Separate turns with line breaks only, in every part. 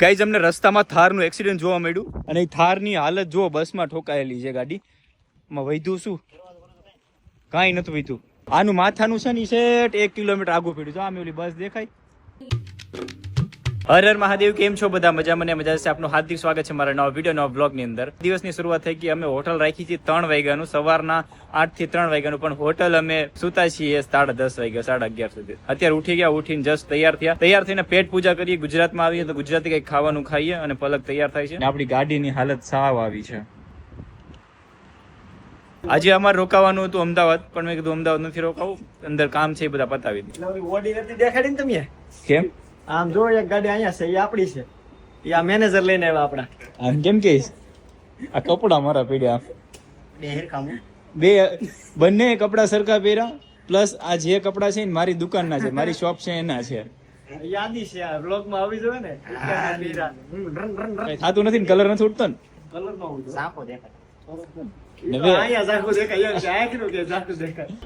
Guys અમને રસ્તામાં થારનું accident જોવા મળ્યું અને એ થારની હાલત જો બસમાં ઠોકાયેલી છે ગાડીમાં. વૈધું શું કાંઈ નથી વૈધું. આનું માથાનું છે ને સેટ 1 કિલોમીટર આગું પડ્યું. જો આમ ઓલી બસ દેખાય. હર હર મહાદેવ, કેમ છો બધા? મજા મને મજા છે. આપનું હાર્દિક સ્વાગત છે મારા નવા વિડીયો નવા બ્લોગની અંદર. દિવસની શરૂઆત થઈ ગઈ. અમે હોટલ રાખી છે 3 વાગ્યાનું, સવારના 8 થી 3 વાગ્યાનું, પણ હોટલ અમે સુતા છીએ 10:30 વાગ્યા 11:30 સુધી. અત્યારે ઉઠી ગયા, ઉઠીને જસ્ટ તૈયાર થઈને પેટ પૂજા કરીએ. ગુજરાતમાં આવીએ તો ગુજરાતી કંઈક ખાવાનું ખાઈએ અને પલક તૈયાર થાય છે. આપણી ગાડીની હાલત સાવ આવી છે. આજે અમારે રોકાવાનું હતું અમદાવાદ, પણ મેં કીધું અમદાવાદ નથી રોકાવું, અંદર કામ છે એ બધા પતાવી દીધું.
ઓડી નથી દેખાડી ને તમે?
કેમ?
આમ જો એક ગાડી અહીંયા છે, એ આપણી છે. એ આ મેનેજર લઈને આવ્યા આપણા.
આમ કેમ કહીશ? આ કપડા મારા પડ્યા
બે હેરકામ
બંને કપડા સરખા પહેર્યા, પ્લસ આ જે કપડા છે ને મારી દુકાનના છે, મારી શોપ છે એના છે.
યાદી છે આ બ્લોગ માં આવી જોઈએ ને.
થતું નથી ને, કલર નથી ઉડતો ને.
કલર નો ઉડતો, સાપો દેખાય.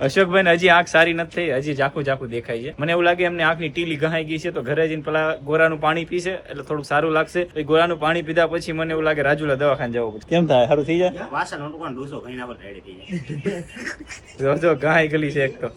અશોકભાઈ હજી આંખ સારી નથી થઈ, હજી ઝાખું દેખાય છે. મને એવું લાગે એમને આંખની ટીલી ગહાઈ ગઈ છે, તો ઘરે જઈને પેલા ગોરાનું પાણી પીશે એટલે થોડું સારું લાગશે. ગોરાનું પાણી પીધા પછી મને એવું લાગે રાજુલા દવાખાને જવું પડશે. કેમ થાય? સારું થઈ જાય. જો ગહાઈ ગલી છે એક તો.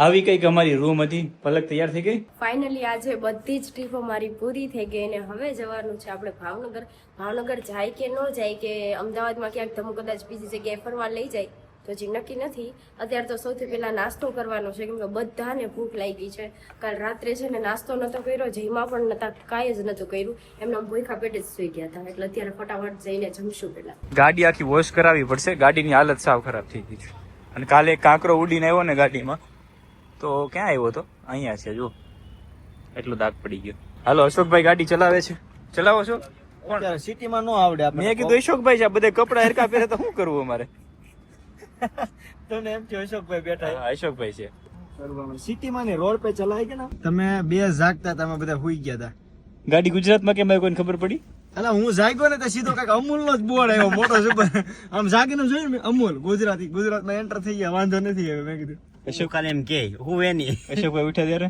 આવી કઈક અમારી રૂમ હતી. પલક તૈયાર થઈ ગઈ.
ફાઇનલી આજે બધી જ ટ્રીપો મારી પૂરી થઈ ગઈ અને હવે જવાનું છે આપણે ભાવનગર. ભાવનગર જાય કે ન જાય, કે અમદાવાદમાં ક્યાંક ધમુ કદાચ બીજી જગ્યાએ ફરવા લઈ જાય તો હજી નક્કી નથી. અત્યારે તો સૌથી પહેલા નાસ્તો કરવાનો છે, કેમ કે બધાને ભૂખ લાગી છે. કાલ રાત્રે છે ને નાસ્તો નતો કર્યો, જઈમાં પણ નતા, કાંઈ જ નતું કર્યું. એમના ભૂખા પેટે જ સુઈ ગયા હતા. એટલે અત્યારે ફટાફટ જઈને જમશું. પેલા
ગાડી આખી વોશ કરાવવી પડશે. ગાડીની હાલત સાવ ખરાબ થઈ ગઈ છે. અને કાલે કાંકરો ઉડીને આવ્યો ને ગાડીમાં, તો ક્યાં આવ્યો હતો? અહીંયા છે જો, એટલો દાગ પડી ગયો. હાલો અશોકભાઈ ગાડી ચલાવે છે. ચલાવો છો?
સિટીમાં નો આવડે આપણે.
મેં કીધું અશોકભાઈ છે, બધા કપડા હરકા પહેરે તો શું કરવું અમારે?
તમને એમ કે અશોકભાઈ બેઠા?
અશોકભાઈ છે.
સિટીમાં ને રોડ પે ચલાય કે ના, તમે બે જાગતા, તમે બધા હુઈ ગયા હતા.
ગાડી ગુજરાતમાં કેમ આવી કોઈને ખબર પડી?
અલા હું જાગ્યો ને તો સીધો કઈક અમૂલ નો જ બોર્ડ આવ્યો મોટો સુપર. આમ જાગીને જોયું ને, અમૂલ ગુજરાતમાં એન્ટર થઈ ગયા, વાંધો નથી આવ્યો. મેં કીધું
અશોક કાલે એમ કે હું એની
અશોકભાઈ ઉઠ્યા ત્યારે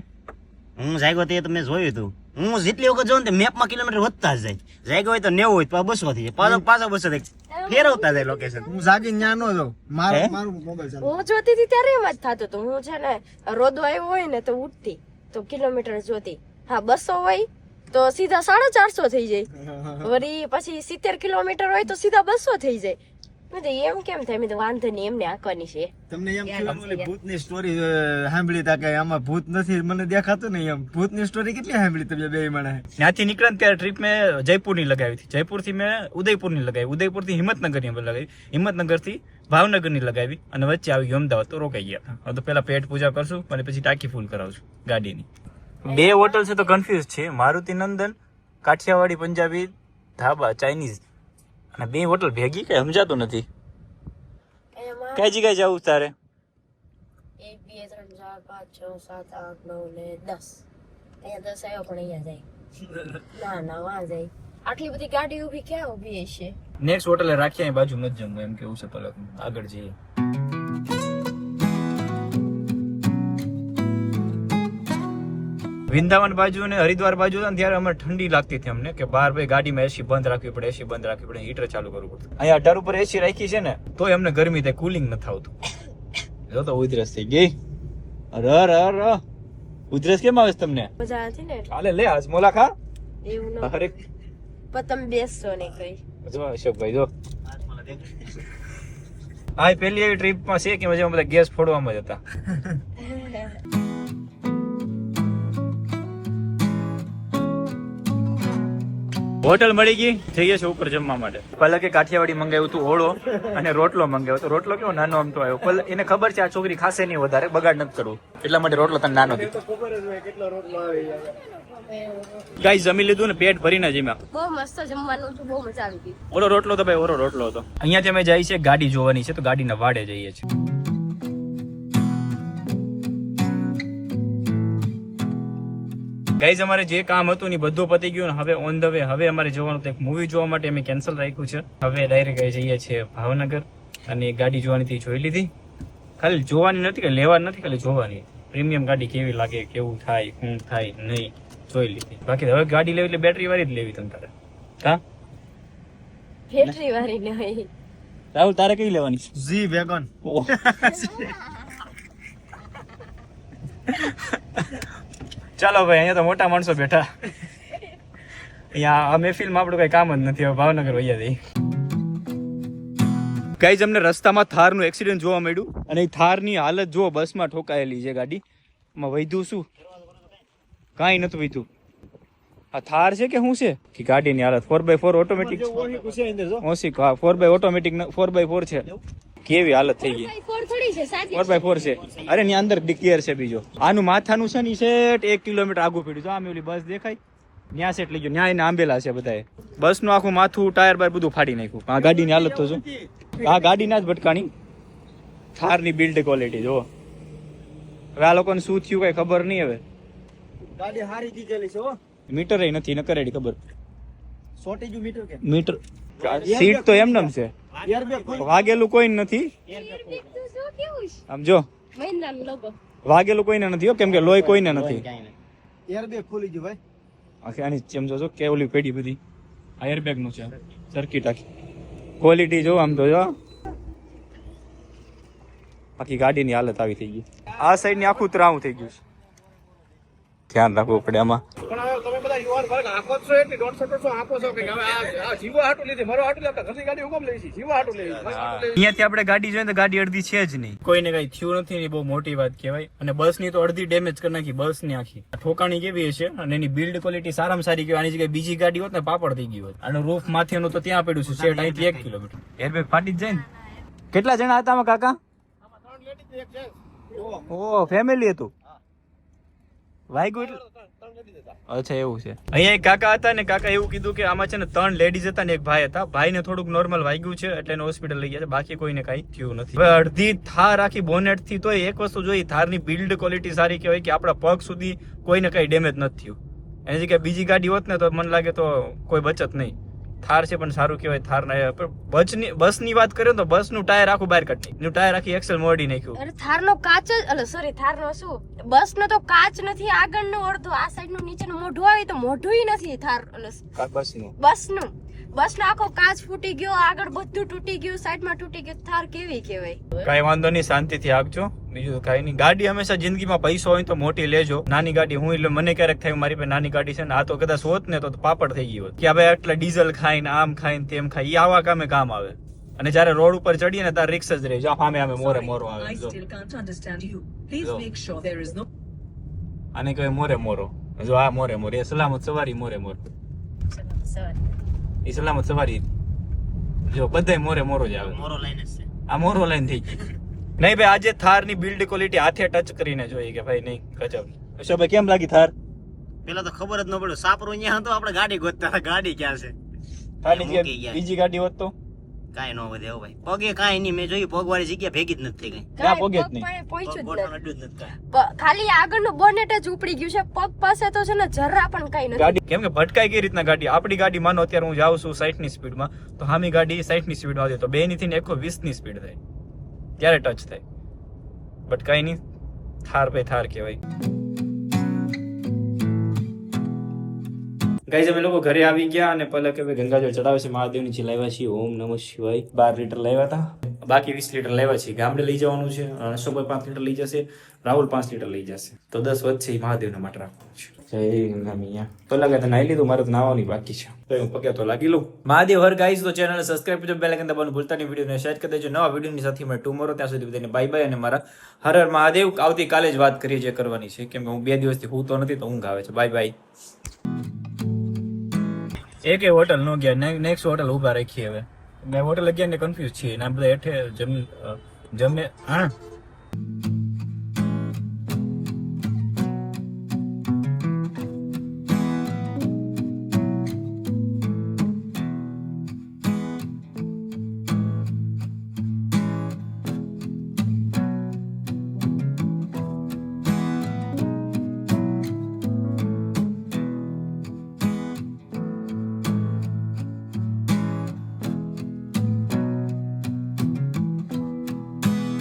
હું જાગ્યો તે તમે જોયું હતું. હું જેટલી વખત જોઉં ને મેપમાં કિલોમીટર વધતા જ જાય. જાગ્યો હોય તો 90 હોય તો 200 થઈ જાય, પાછો 200 થાય, ફેરવતા જાય લોકેશન.
હું જાગીને ન્યા નો જાઉં, મારું મોબાઈલ ચાલુ.
હું જોતી હતી ત્યારે એમ જ થતું હતું. હું છે ને રોદો આવ્યો હોય ને તો ઉઠતી, તો કિલોમીટર જોતી. હા 200 હોય તો સીધા 450 થઈ જાય. વળી પછી 70 કિલોમીટર હોય તો સીધા 200 થઈ જાય. મેં તો એમ કેમ થાય? મેં તો વાંધો નહીં, એમને આંકવાની છે.
તમને એમ થયું ઓલી ભૂતની સ્ટોરી સાંભળી તા કે આમાં ભૂત નથી, મને દેખાતું નહીં. એમ ભૂતની સ્ટોરી કેટલી સાંભળી તમે બે માણસે?
ત્યાંથી નીકળ્યા ત્યારે ટ્રીપ મેં જયપુરની લગાવી હતી, જયપુરથી મેં ઉદયપુરની લગાવી, ઉદયપુરથી હિંમતનગરની લગાવી, હિંમતનગરથી ભાવનગરની લગાવી, અને વચ્ચે આવી ગયું અમદાવાદ, તો રોકાઈ ગયા હતા. હવે તો પેલા પેટ પૂજા કરશું અને પછી ટાંકી ફૂલ કરાવશું ગાડીની. 2 હોટલ છે તો કન્ફ્યુઝ છે. મારુતિ નંદન, કાઠિયાવાડી પંજાબી ધાબા ચાઇનીઝ, અને 2 હોટલ ભેગી કઈ સમજાતું નથી. કઈ જગ્યાએ જવું તારે?
1 2 3 4 5 6 7 8 9 ને 10. અહીંયા 10 આવ્યો, પણ અહીંયા જાય ના વાં જાય. આટલી બધી ગાડી ઊભી ક્યાં ઊભી હશે?
નેક્સ્ટ હોટલે રાખીએ, અહીં બાજુ નથી જમવું એમ કેવું છે પલક. આગળ જઈએ. વૃંદાવન બાજુ અને હરિદ્વાર બાજુ હતા ત્યારે અમે ઠંડી લાગતી હતી અમને, કે બહાર ભાઈ ગાડીમાં એસી બંધ રાખવી પડે, એસી બંધ રાખવી પડે, હીટર ચાલુ કરવું પડે. અહીંયા 18 ઉપર એસી રાખી છે ને તોય અમને ગરમી થાય, કુલિંગ નથી આવતું. જો તો ઉધરસ થઈ ગઈ. અરે ઉધરસ કેમ આવે છે તમને?
મજા નથી ને
હાલે લે આજ મોલા ખા.
એવું ન
અરે
પણ તમે બેસશો ને કઈ.
જો અશોકભાઈ જો આ પહેલી એવી ટ્રીપમાં છે કે મજા બધા ગેસ ફોડવામાં જ હતા. હોટલ મળી ગઈ, જઈએ છે ઉપર જમવા માટે. પલકે કાઠિયાવાડી મંગાવ્યું હતું ઓળો, અને રોટલો મંગાવ્યો હતો. રોટલો કેવો નાનો આમ તો આવ્યો. એને ખબર છે આ છોકરી ખાશે નહીં વધારે, બગાડ નથી કરવું, એટલા માટે રોટલો તને નાનો દીધો. ગાઈસ જમી લીધું ને પેટ ભરીને જમ્યા.
બહુ મસ્ત જમવાનું હતું, બહુ મજા આવી ગઈ.
ઓલો રોટલો તો ભાઈ ઓરો રોટલો હતો. અહીંયાથી અમે જઈએ છીએ ગાડી જોવાની છે, તો ગાડીના વાડે જઈએ છીએ. ગાઈઝ અમારે જે કામ હતું ને બધું પતી ગયું ને હવે ઓન ધ વે. હવે અમારે જવાનું એક મૂવી જોવા માટે અમે કેન્સલ રાખ્યું છે. હવે ડાયરેક્ટ જઈએ છીએ ભાવનગર, અને ગાડી જોવાની હતી જોઈ લીધી. ખાલી જોવાની નથી, કે લેવાની નથી, ખાલી જોવાની. પ્રીમિયમ ગાડી કેવી લાગે, કેવું થાય, શું થાય નહીં, જોઈ લીધી. બાકી હવે ગાડી લેવી એટલે બેટરી વાળી જ લેવી તને તારે. હા
બેટરી વાળી નહીં.
રાહુલ તારે કઈ લેવાની છે?
G wagon.
ચાલો ભાઈ, અહીંયા તો મોટા માણસો બેઠા. અહીંયા આ મહેફિલમાં આપણું કઈ કામ જ નથી. હવે ભાવનગર વૈયા જઈ. ગાઈઝ, અમને રસ્તામાં થારનું એક્સિડન્ટ જોવા મળ્યું અને એ થારની હાલત જુઓ, બસમાં ઠોકાયેલી છે ગાડી. એમાં વૈધું શું? કાંઈ નથી વૈધું. આ થાર છે કે શું છે કે ગાડીની હાલત? 4x4 ઓટોમેટિક ઓછી 4x ઓટોમેટિક 4x4 છે. કેવી હાલત થઈ ગઈ. 4x4 છે. અરે ની અંદર ગિયર છે બીજો. આનું માથાનું છે ને સેટ 1 કિલોમીટર આગું પડ્યું. જો આમ ઓલી બસ દેખાય ન્યા સેટ લઈ ગયો. ન્યા એને આંબેલા છે બધાએ. બસનું આખું માથું ટાયર બાર બધું ફાડી નાખ્યું. આ ગાડીની હાલત તો જો. આ ગાડી ના જ ભટકાણી. થારની બિલ્ડ ક્વોલિટી જો. હવે આ લોકોને શું થયું કઈ ખબર નહીં. હવે
ગાડી હારી દીધેલી છે હો.
મીટર નથી ન કરેડી ખબર.
શોર્ટેજ મીટર કે
મીટર સીટ તો એમનેમ છે.
એરબેગ ખોલ.
વાગેલું કોઈ નથી. આમ જો વાગેલું કોઈને નથી હો, કેમ કે લોહી કોઈને નથી.
એરબેગ ખોલી ગયું ભાઈ.
આખી આની જેમ જોજો કે ઓલી પેઢી બધી આ એરબેગ નું છે. સર્કિટ આખી ક્વોલિટી જો આમ તો જો. આખી ગાડીની હાલત આવી થઈ ગઈ. આ સાઈડ ની આખું ત્રાવું થઈ ગયું છે. ધ્યાન રાખવું પડે આમાં.
પણ હવે તમે બધા યુવાન વર્ગ આખો છો એટલે 150 આપો છો કે હવે આ જીવો હાટું લીધી મારો હાટું લેતા ઘરની ગાડી હુકમ લઈ છે જીવો હાટું લેવી.
અહીંયાથી આપણે ગાડી જોઈએ તો ગાડી અડધી છે જ નહીં. કોઈને કઈ થયું નથી ને બહુ મોટી વાત કહેવાય. અને બસ ની તો અડધી ડેમેજ કરી નાખી બસ ની આખી. ઠોકાણી કેવી હશે અને એની બિલ્ડ ક્વોલિટી સારામાં સારી કહેવાય. આની જગ્યાએ બીજી ગાડી હોત ને પાપડ થઈ ગઈ હોત. આનું રૂફ માથેનું તો ત્યાં પડ્યું છે સેટ અહીંથી 1 કિલોમીટર. એરબેગ ફાટી જ જાય ને. કેટલા જણા હતા આમાં કાકા? ઓ ફેમિલી હતું. વાગ્યું એટલે અચ્છા એવું છે. અહીંયા એક કાકા હતા ને કાકા એવું કીધું કે આમાં છે ને 3 લેડીઝ હતા ને એક ભાઈ હતા. ભાઈને થોડુંક નોર્મલ વાગ્યું છે એટલે એને હોસ્પિટલ લઈ ગયા છે. બાકી કોઈને કઈ થયું નથી. હવે અડધી થાર આખી બોનેટ થી તોય એક વસ્તુ જોઈ, થારની બિલ્ડ ક્વોલિટી સારી કહેવાય કે આપણા પગ સુધી કોઈને કઈ ડેમેજ નથી થયું. એની જગ્યાએ બીજી ગાડી હોત ને તો મને લાગે તો કોઈ બચત નહીં. થાર છે પણ સારું કહેવાય. થાર બસની વાત કરીએ તો બસનું ટાયર આખું બહાર કાઢી નાખ્યું. ટાયર આખી એક્સેલ મોડી નાખ્યું.
અરે થારનો કાચ જ સોરી થારનો શું બસનો તો કાચ નથી. આગળનો અડધો આ સાઈડનું નીચેનું મોઢું આવે તો મોઢુંય નથી થાર બસનું આખો કાચ ફૂટી ગયો. આગળ બધું તૂટી ગયું, સાઈડમાં તૂટી ગયું. થાર કેવી કહેવાય.
કઈ વાંધો નહીં, શાંતિથી આપજો. બીજું તો કઈ નહીં. ગાડી હંમેશા જિંદગીમાં પૈસો હોય તો મોટી લેજો. નાની ગાડી હું એટલે મને ક્યારેક થયું મારી પાસે નાની ગાડી છે ને આ તો કદાચ હોત ને તો પાપડ થઈ ગઈ હોત કે ભાઈ આટલા ડીઝલ ખાઈને આમ ખાઈને તેમ ખાઈ. આવા કામે કામ આવે. અને જયારે રોડ ઉપર ચડીએ ને ત્યારે રિક્ષા જ રહી જાય. સામે મોરો આવે. આને કહેવાય મોરો. જો આ મોરે એ સલામત સવારી મોરે એ સલામત સવારી. જો બધાય મોરો જ આવે.
મોરો લાઈન જ છે.
આ મોરો લાઈન થઈ ગઈ. નહીં ભાઈ, આજે થાર ની બિલ્ડ ક્વોલિટી હાથે ટચ કરીને જોઈએ કે ભાઈ નહીં ગજબ. અશોકભાઈ કેમ લાગી થાર?
પેલા તો ખબર જ ન પડ્યું. સાપરો અહીંયા હતો, આપણે ગાડી ગોતતા હતા. ગાડી ક્યાં છે?
થારની જગ્યાએ બીજી ગાડી હોત તો
કાંઈ ન વધે હો ભાઈ. પગે કાંઈ નહીં. મેં જોયું પગવાળી જગ્યા ભેગી જ નથી થઈ ગઈ.
ક્યાં પગે જ નહીં.
પહોંચ્યું જ
ગોઠણ અડ્યું જ નથી કાંઈ.
નથી. ખાલી આગળનું બોનેટ જ ઉપડી ગયું છે. પગ પાસે તો છે ને જરા પણ કઈ નથી.
ગાડી કેમ કે ભટકાઈ કઈ રીતના ગાડી? આપણી ગાડી માનો અત્યારે હું જાઉં છું 60 ની સ્પીડમાં તો હામી ગાડી 60 ની સ્પીડમાં આવતી તો બે ની થી 120 ની સ્પીડ થાય ત્યારે ટચ થાય. બટ કઈ નહીં, થાર ભાઈ થાર કહેવાય. ગાઈઝ અમે લોકો ઘરે આવી ગયા અને પહેલા કે ગંગાજળ ચડાવે છે મહાદેવની જે લાવ્યા છીએ. ઓમ નમઃ શિવાય 12 લીટર લાવ્યા હતા. બાકી 20 લીટર લાવ્યા છે. ગામડે લઈ જવાનું છે. અશોકભાઈ 5 લીટર લઈ જશે. રાહુલ 5 લીટર લઈ જશે. તો 10 વધશે મહાદેવના માટે રાખવાનું છે. જય ગંગા મૈયા. પહેલા કે નાઈ લીધું, મારે તો નાવાની બાકી છે. તો હું પગે તો લાગી લઉં. મહાદેવ હર ગાઈઝ. તો ચેનલ સબસ્ક્રાઇબ કરજો, બેલ આઇકન દબાવવાનું ભૂલતા નહીં. વિડીયોને શેર કરી દેજો. નવા વિડીયોની સાથે મળે ટુમોરો. ત્યાં સુધી બધાને બાય બાય. અને મારા હર હર મહાદેવ. આવતીકાલે જ વાત કરીએ જે કરવાની છે, કેમ કે હું 2 દિવસથી સૂતો નથી તો ઊંઘ આવે છે. Bye bye. એક હોટલ નો ગયા, નેક્સ્ટ હોટલ ઉભા રાખીએ. હવે મેં હોટલ ગયા ને કન્ફ્યુઝ છીએ. ના બધા હેઠે જમે હા